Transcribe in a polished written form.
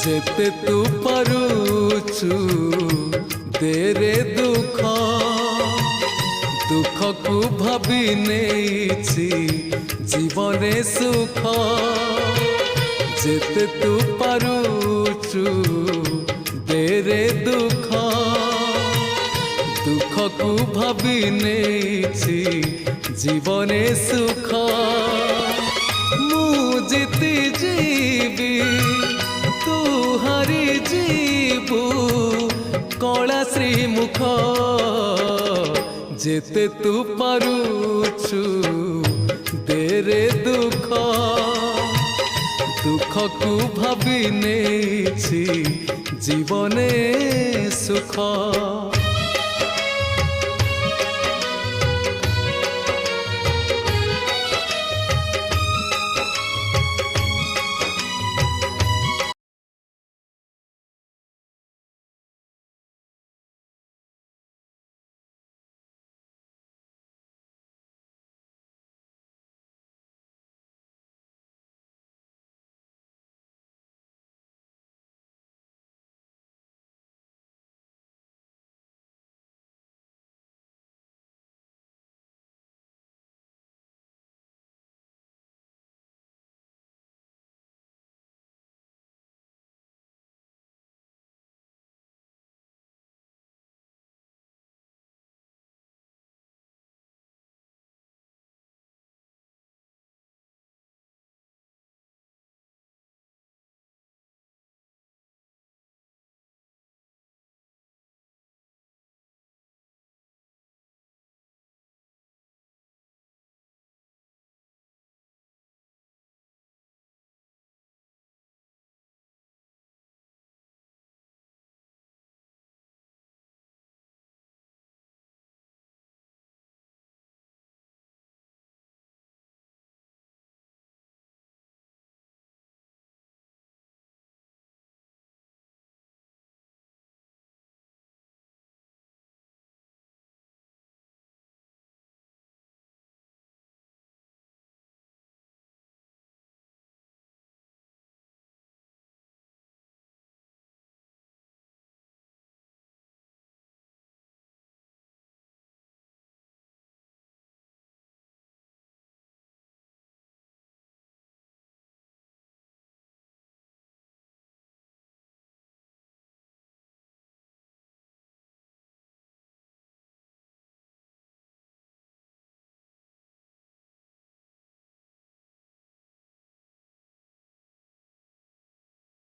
जेते तू पारुचु देरे दुख दुख को भाभी नेछि जीवने सुख जेते तू पारुचु देरे दुख दुख को भाभी नेछि जीवने सुख मु जीती जीवी तू हारी जीवु कला श्रीमुख जेते तू पारुचु देरे दुख दुख को भाभी नेछि जीवने सुख।